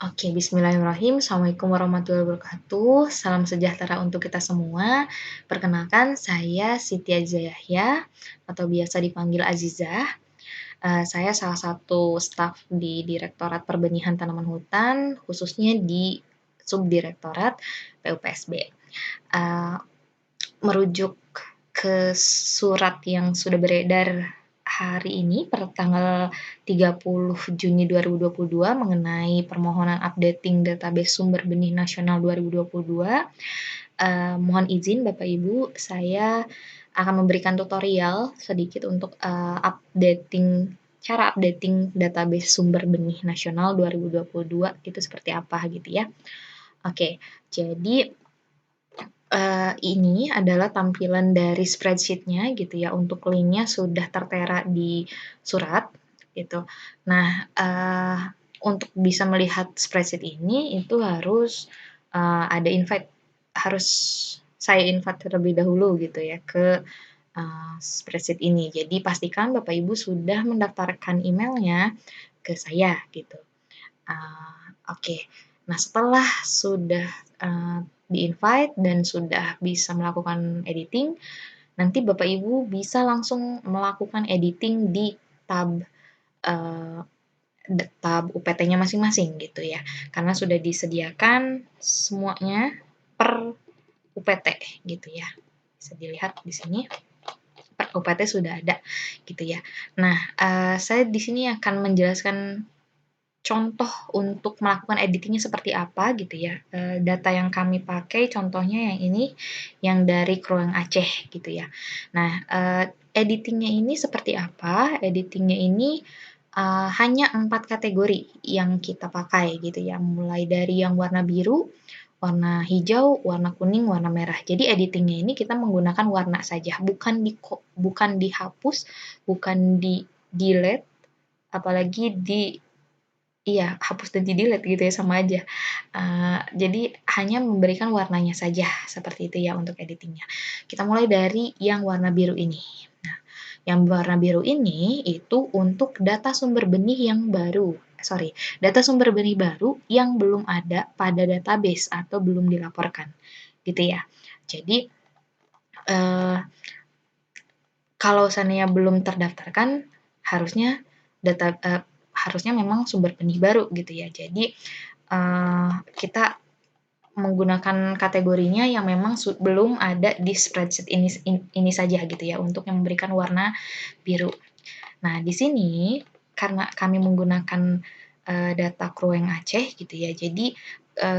Oke, bismillahirrahmanirrahim. Assalamualaikum warahmatullahi wabarakatuh. Salam sejahtera untuk kita semua. Perkenalkan, saya Siti Aziza Yahya atau biasa dipanggil Azizah. Saya salah satu staf di Direktorat Perbenihan Tanaman Hutan, khususnya di Subdirektorat PUPSB. Merujuk ke surat yang sudah beredar hari ini per tanggal 30 Juni 2022 mengenai permohonan updating database sumber benih nasional 2022. Mohon izin Bapak Ibu, saya akan memberikan tutorial sedikit untuk cara updating database sumber benih nasional 2022 itu seperti apa gitu ya. Oke, jadi ini adalah tampilan dari spreadsheet-nya gitu ya, untuk link-nya sudah tertera di surat gitu. Nah, untuk bisa melihat spreadsheet ini itu harus ada harus saya invite terlebih dahulu gitu ya ke spreadsheet ini. Jadi pastikan Bapak Ibu sudah mendaftarkan emailnya ke saya gitu. Oke. Nah, setelah sudah di-invite dan sudah bisa melakukan editing, nanti Bapak Ibu bisa langsung melakukan editing di tab UPT-nya masing-masing gitu ya. Karena sudah disediakan semuanya per UPT gitu ya. Bisa dilihat di sini per UPT sudah ada gitu ya. Nah, saya di sini akan menjelaskan contoh untuk melakukan editing-nya seperti apa gitu ya. Data yang kami pakai contohnya yang ini, yang dari Kroeng Aceh gitu ya. Nah, editing-nya ini seperti apa? Editing-nya ini hanya 4 kategori yang kita pakai gitu ya, mulai dari yang warna biru, warna hijau, warna kuning, warna merah. Jadi editing-nya ini kita menggunakan warna saja, bukan dihapus, bukan di-delete, apalagi hapus dan di-delete gitu ya, sama aja. Jadi hanya memberikan warnanya saja, seperti itu ya untuk editing-nya. Kita mulai dari yang warna biru ini. Nah, yang warna biru ini itu untuk data sumber benih yang baru. Data sumber benih baru yang belum ada pada database atau belum dilaporkan, gitu ya. Jadi, kalau seandainya belum terdaftarkan, harusnya memang sumber benih baru gitu ya. Jadi kita menggunakan kategorinya yang memang belum ada di spreadsheet ini saja gitu ya, untuk yang memberikan warna biru. Nah, di sini karena kami menggunakan data Kroeng Aceh gitu ya, jadi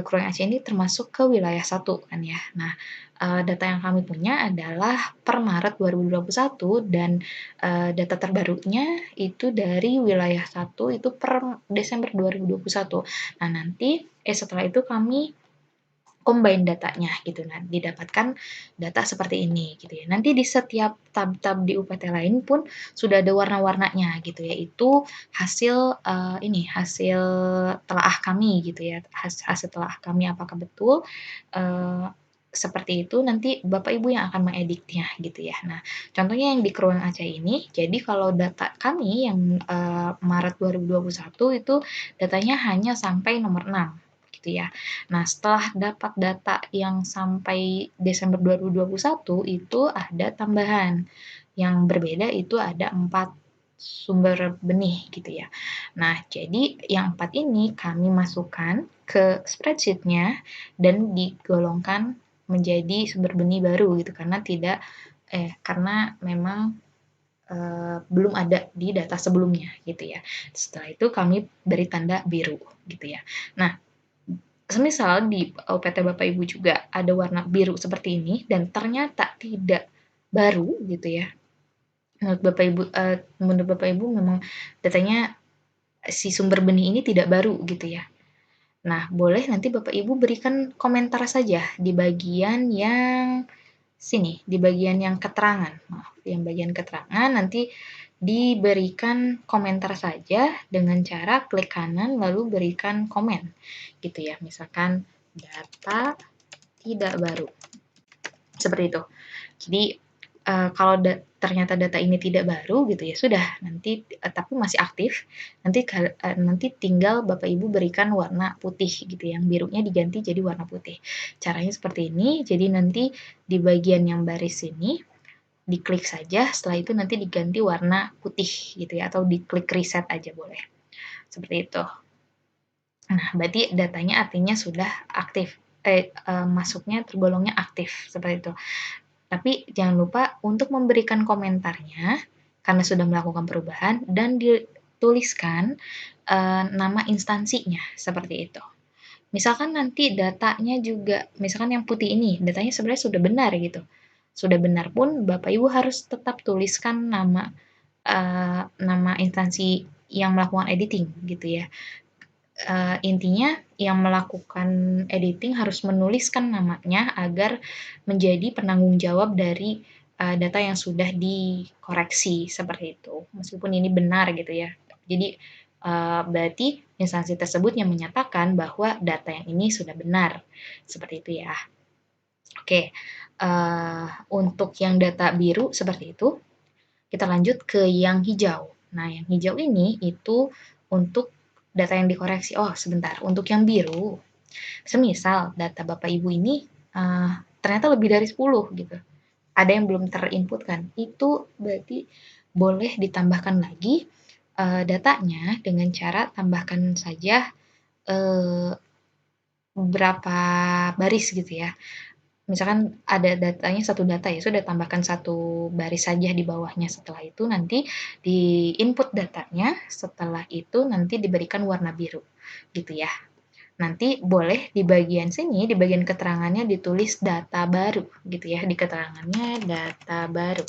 Kroeng Aceh ini termasuk ke wilayah 1 kan ya. Nah, data yang kami punya adalah per Maret 2021 dan data terbarunya itu dari wilayah 1 itu per Desember 2021. Nah, setelah itu kami combine datanya gitu. Nah, didapatkan data seperti ini gitu ya. Nanti di setiap tab-tab di UPT lain pun sudah ada warna-warnanya gitu ya. Itu hasil hasil telaah kami gitu ya. Hasil telaah kami apakah betul seperti itu, nanti Bapak Ibu yang akan mengeditnya gitu ya. Nah, contohnya yang di Kroeng Aceh ini, jadi kalau data kami yang Maret 2021 itu datanya hanya sampai nomor 6 gitu ya. Nah, setelah dapat data yang sampai Desember 2021 itu ada tambahan yang berbeda, itu ada 4 sumber benih gitu ya. Nah, jadi yang 4 ini kami masukkan ke spreadsheet-nya dan digolongkan menjadi sumber benih baru gitu, karena memang belum ada di data sebelumnya gitu ya. Setelah itu kami beri tanda biru gitu ya. Nah, semisal di UPT Bapak Ibu juga ada warna biru seperti ini dan ternyata tidak baru gitu ya. Menurut Bapak Ibu memang datanya si sumber benih ini tidak baru gitu ya. Nah, boleh nanti Bapak Ibu berikan komentar saja di bagian yang sini, di bagian yang keterangan. Yang bagian keterangan nanti diberikan komentar saja dengan cara klik kanan lalu berikan komen gitu ya. Misalkan data tidak baru. Seperti itu. Jadi kalau ternyata data ini tidak baru gitu ya sudah nanti tapi masih aktif, nanti tinggal Bapak Ibu berikan warna putih gitu, yang birunya diganti jadi warna putih. Caranya seperti ini, jadi nanti di bagian yang baris ini, diklik saja, setelah itu nanti diganti warna putih gitu ya, atau diklik reset aja boleh, seperti itu. Nah, berarti datanya artinya sudah aktif, masuknya tergolongnya aktif, seperti itu. Tapi jangan lupa untuk memberikan komentarnya, karena sudah melakukan perubahan, dan dituliskan nama instansinya, seperti itu. Misalkan nanti datanya juga, misalkan yang putih ini, datanya sebenarnya sudah benar gitu. Sudah benar pun, Bapak Ibu harus tetap tuliskan nama instansi yang melakukan editing gitu ya. Intinya yang melakukan editing harus menuliskan namanya agar menjadi penanggung jawab dari data yang sudah dikoreksi seperti itu. Meskipun ini benar gitu ya. Jadi berarti instansi tersebut yang menyatakan bahwa data yang ini sudah benar. Seperti itu ya. Oke. Untuk yang data biru seperti itu, kita lanjut ke yang hijau. Nah, yang hijau ini itu untuk data yang dikoreksi. Oh, sebentar. Untuk yang biru, semisal data Bapak Ibu ini ternyata lebih dari 10 gitu. Ada yang belum terinput kan. Itu berarti boleh ditambahkan lagi datanya dengan cara tambahkan saja berapa baris gitu ya. Misalkan ada datanya satu data ya, sudah tambahkan satu baris saja di bawahnya. Setelah itu nanti di input datanya, setelah itu nanti diberikan warna biru gitu ya. Nanti boleh di bagian sini, di bagian keterangannya ditulis data baru gitu ya, di keterangannya data baru.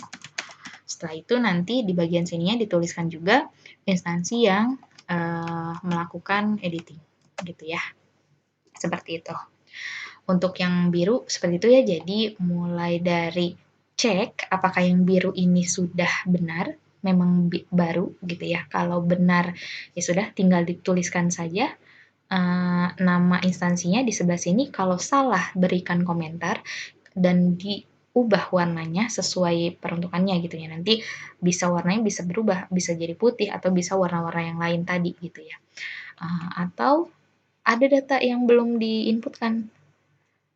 Setelah itu nanti di bagian sininya dituliskan juga instansi yang melakukan editing gitu ya. Seperti itu. Untuk yang biru seperti itu ya, jadi mulai dari cek apakah yang biru ini sudah benar, memang baru gitu ya. Kalau benar ya sudah tinggal dituliskan saja nama instansinya di sebelah sini. Kalau salah berikan komentar dan diubah warnanya sesuai peruntukannya gitu ya. Nanti bisa warnanya bisa berubah, bisa jadi putih atau bisa warna-warna yang lain tadi gitu ya. Atau ada data yang belum diinputkan.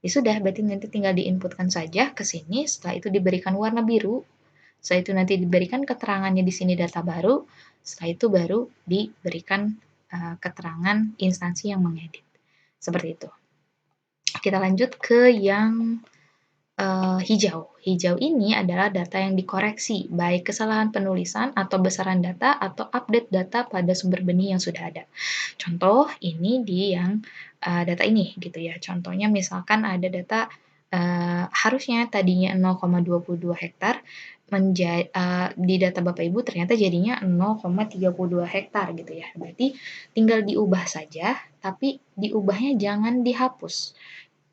Ya sudah, berarti nanti tinggal diinputkan saja ke sini, setelah itu diberikan warna biru, setelah itu nanti diberikan keterangannya di sini data baru, setelah itu baru diberikan keterangan instansi yang mengedit. Seperti itu. Kita lanjut ke yang hijau. Hijau ini adalah data yang dikoreksi, baik kesalahan penulisan atau besaran data atau update data pada sumber benih yang sudah ada. Contoh ini di yang data ini gitu ya. Contohnya misalkan ada data harusnya tadinya 0,22 hektar di data Bapak Ibu ternyata jadinya 0,32 hektar gitu ya. Berarti tinggal diubah saja, tapi diubahnya jangan dihapus,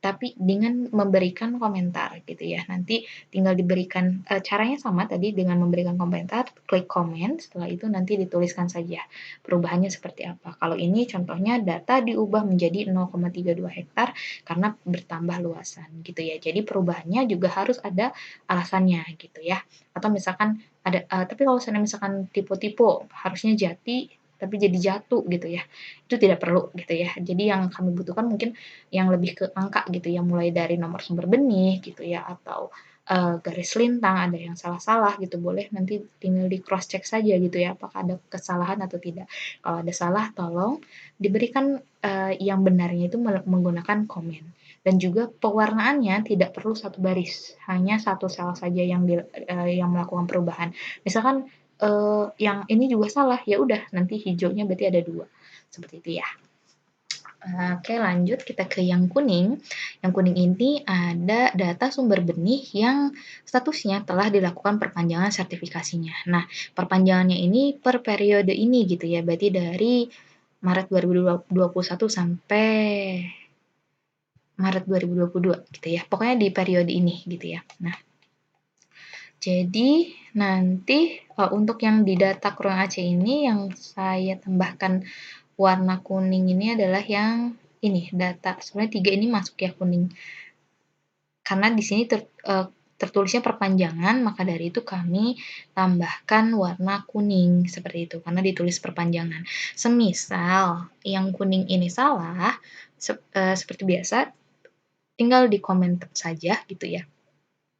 tapi dengan memberikan komentar gitu ya. Nanti tinggal diberikan caranya sama tadi dengan memberikan komentar, klik komen, setelah itu nanti dituliskan saja perubahannya seperti apa. Kalau ini contohnya data diubah menjadi 0,32 hektar karena bertambah luasan gitu ya. Jadi perubahannya juga harus ada alasannya gitu ya. Atau misalkan ada tapi kalau misalkan tipe-tipe harusnya jati tapi jadi jatuh gitu ya. Itu tidak perlu gitu ya. Jadi yang kami butuhkan mungkin yang lebih ke angka gitu ya, mulai dari nomor sumber benih gitu ya, atau garis lintang, ada yang salah-salah gitu, boleh nanti tinggal di cross check saja gitu ya, apakah ada kesalahan atau tidak. Kalau ada salah tolong diberikan yang benarnya itu menggunakan komen. Dan juga pewarnaannya tidak perlu satu baris, hanya satu sel saja yang melakukan perubahan. Misalkan yang ini juga salah, ya udah nanti hijaunya berarti ada 2, seperti itu ya. Oke, lanjut kita ke yang kuning. Yang kuning ini ada data sumber benih yang statusnya telah dilakukan perpanjangan sertifikasinya. Nah, perpanjangannya ini per periode ini gitu ya, berarti dari Maret 2021 sampai Maret 2022 gitu ya. Pokoknya di periode ini gitu ya. Nah, jadi nanti untuk yang di data Kurang Aceh ini yang saya tambahkan warna kuning ini adalah yang ini data. Sebenarnya 3 ini masuk ya kuning. Karena di sini tertulisnya perpanjangan, maka dari itu kami tambahkan warna kuning, seperti itu, karena ditulis perpanjangan. Semisal yang kuning ini salah, seperti biasa, tinggal dikomen saja gitu ya.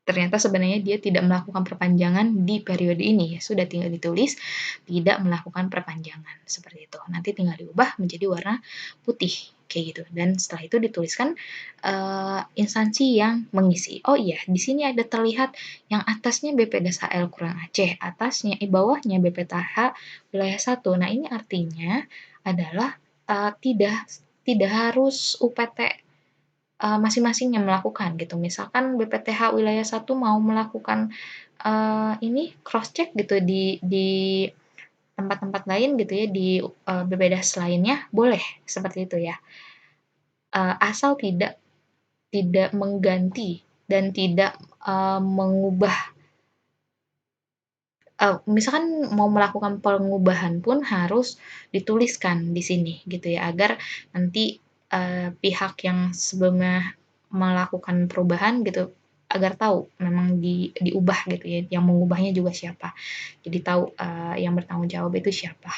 Ternyata sebenarnya dia tidak melakukan perpanjangan di periode ini, ya sudah tinggal ditulis tidak melakukan perpanjangan, seperti itu. Nanti tinggal diubah menjadi warna putih, kayak gitu. Dan setelah itu dituliskan, instansi yang mengisi. Oh iya, di sini ada terlihat yang atasnya BPDAS-HL kurang Aceh, bawahnya BPTH wilayah 1. Nah, ini artinya adalah, tidak harus UPT masing-masing yang melakukan gitu. Misalkan BPTH wilayah 1 mau melakukan, ini cross check gitu di tempat-tempat lain gitu ya, di, BPDAS lainnya, boleh seperti itu ya. Asal tidak mengganti dan tidak, mengubah, misalkan mau melakukan pengubahan pun harus dituliskan di sini gitu ya, agar nanti, pihak yang sebelumnya melakukan perubahan gitu, agar tahu memang diubah gitu ya, yang mengubahnya juga siapa. Jadi tahu, yang bertanggung jawab itu siapa,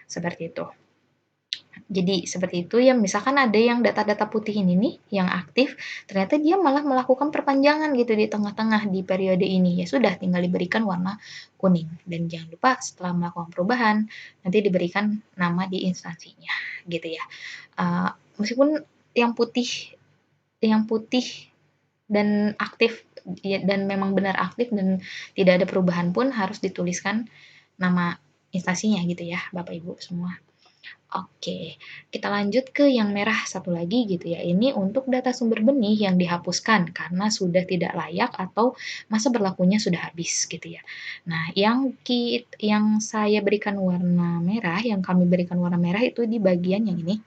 seperti itu. Jadi seperti itu ya, misalkan ada yang data-data putih ini nih, yang aktif, ternyata dia malah melakukan perpanjangan gitu di tengah-tengah di periode ini, ya sudah tinggal diberikan warna kuning. Dan jangan lupa setelah melakukan perubahan, nanti diberikan nama di instansinya, gitu ya. Meskipun yang putih dan aktif, ya, dan memang benar aktif dan tidak ada perubahan pun harus dituliskan nama instansinya gitu ya, Bapak Ibu semua. Oke, kita lanjut ke yang merah satu lagi gitu ya. Ini untuk data sumber benih yang dihapuskan karena sudah tidak layak atau masa berlakunya sudah habis gitu ya. Nah, yang saya berikan warna merah, yang kami berikan warna merah itu di bagian yang ini.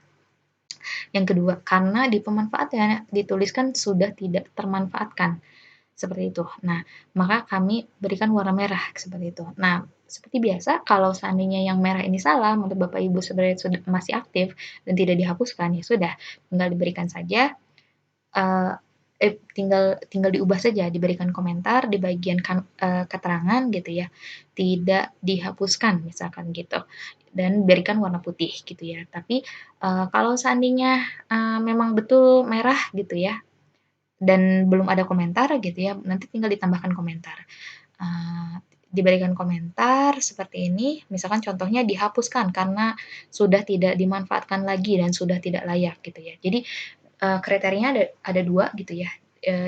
Yang kedua, karena di pemanfaatnya dituliskan sudah tidak termanfaatkan, seperti itu. Nah, maka kami berikan warna merah, seperti itu. Nah, seperti biasa, kalau seandainya yang merah ini salah, menurut Bapak Ibu sebenarnya sudah masih aktif dan tidak dihapuskan, ya sudah, tinggal diberikan saja, eee, tinggal diubah saja, diberikan komentar di bagian keterangan gitu ya, tidak dihapuskan misalkan gitu, dan berikan warna putih gitu ya. Tapi, kalau seandainya, memang betul merah gitu ya, dan belum ada komentar gitu ya, nanti tinggal ditambahkan komentar. Diberikan komentar seperti ini, misalkan contohnya dihapuskan karena sudah tidak dimanfaatkan lagi dan sudah tidak layak gitu ya. Jadi, kriterianya ada 2 gitu ya,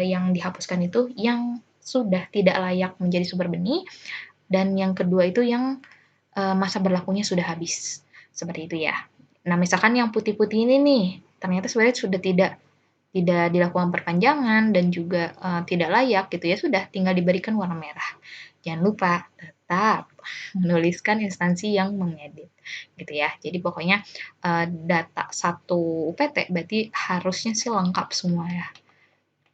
yang dihapuskan itu yang sudah tidak layak menjadi sumber benih, dan yang kedua itu yang, masa berlakunya sudah habis, seperti itu ya. Nah, misalkan yang putih-putih ini nih, ternyata sebenarnya sudah tidak dilakukan perpanjangan dan juga, tidak layak gitu ya, sudah tinggal diberikan warna merah. Jangan lupa tetap menuliskan instansi yang mengedit, gitu ya. Jadi pokoknya, data satu UPT berarti harusnya sih lengkap semua ya,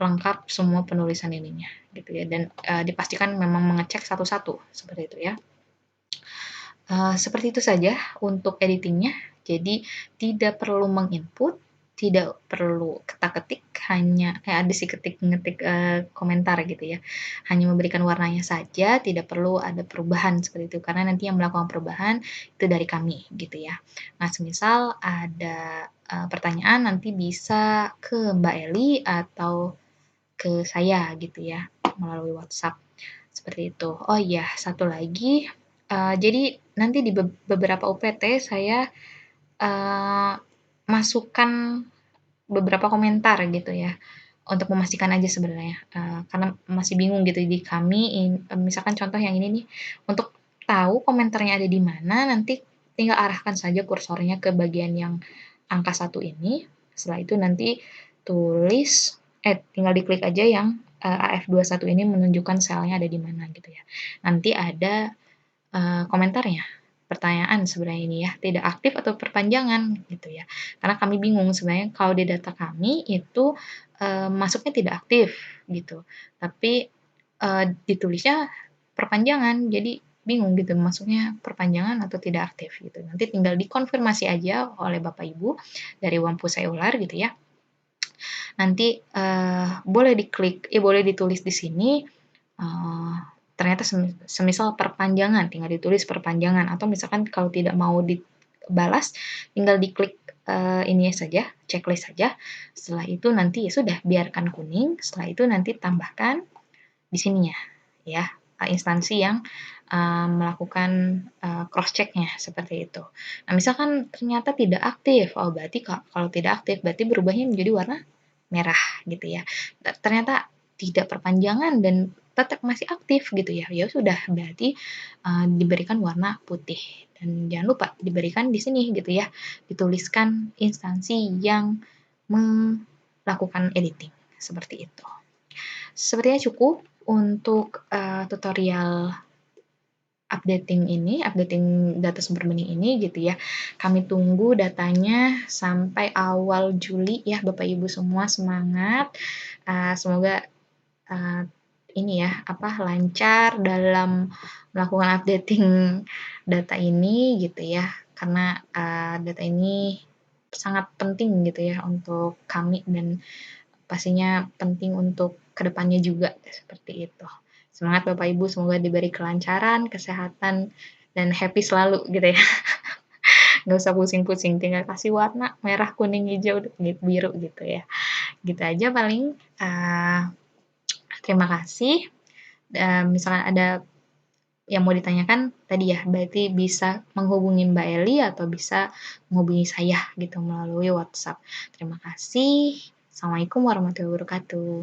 lengkap semua penulisan ininya, gitu ya, dan, dipastikan memang mengecek satu-satu, seperti itu ya. Seperti itu saja untuk editing-nya. Jadi tidak perlu menginput, tidak perlu ketik-ketik, hanya ada sih ngetik, komentar gitu ya. Hanya memberikan warnanya saja, tidak perlu ada perubahan seperti itu, karena nanti yang melakukan perubahan itu dari kami gitu ya. Nah, semisal ada, pertanyaan nanti bisa ke Mbak Eli atau ke saya gitu ya, melalui WhatsApp, seperti itu. Oh iya, satu lagi, jadi nanti di beberapa UPT saya, eee, masukkan beberapa komentar gitu ya, untuk memastikan aja sebenarnya, karena masih bingung gitu di kami misalkan contoh yang ini nih, untuk tahu komentarnya ada di mana, nanti tinggal arahkan saja kursornya ke bagian yang angka 1 ini, setelah itu nanti tinggal diklik aja yang, AF21 ini menunjukkan selnya ada di mana gitu ya. Nanti ada, komentarnya, pertanyaan sebenarnya ini ya, tidak aktif atau perpanjangan gitu ya. Karena kami bingung sebenarnya kalau di data kami itu, masuknya tidak aktif gitu, tapi, ditulisnya perpanjangan, jadi bingung gitu masuknya perpanjangan atau tidak aktif gitu. Nanti tinggal dikonfirmasi aja oleh Bapak Ibu dari Wampu Seular gitu ya. Nanti, boleh ditulis di sini, eee, ternyata semisal perpanjangan, tinggal ditulis perpanjangan atau misalkan kalau tidak mau dibalas, tinggal diklik, ini saja, checklist saja, setelah itu nanti ya sudah biarkan kuning, setelah itu nanti tambahkan di sininya ya, instansi yang, melakukan, cross check-nya seperti itu. Nah, misalkan ternyata tidak aktif, oh berarti kalau tidak aktif berarti berubahnya menjadi warna merah gitu ya. Ternyata tidak perpanjangan dan tetap masih aktif gitu ya, ya sudah berarti, diberikan warna putih dan jangan lupa diberikan di sini gitu ya, dituliskan instansi yang melakukan editing, seperti itu. Sepertinya cukup untuk, tutorial updating data sumber benih ini gitu ya. Kami tunggu datanya sampai awal Juli ya Bapak Ibu semua, semangat, semoga, eee, ini ya, lancar dalam melakukan updating data ini gitu ya, karena, data ini sangat penting gitu ya untuk kami dan pastinya penting untuk kedepannya juga, seperti itu. Semangat Bapak Ibu, semoga diberi kelancaran, kesehatan, dan happy selalu gitu ya. Nggak usah pusing-pusing, tinggal kasih warna merah, kuning, hijau, biru gitu ya. Gitu aja paling, terima kasih, misalkan ada yang mau ditanyakan tadi ya, berarti bisa menghubungi Mbak Eli atau bisa menghubungi saya gitu melalui WhatsApp. Terima kasih. Assalamualaikum warahmatullahi wabarakatuh.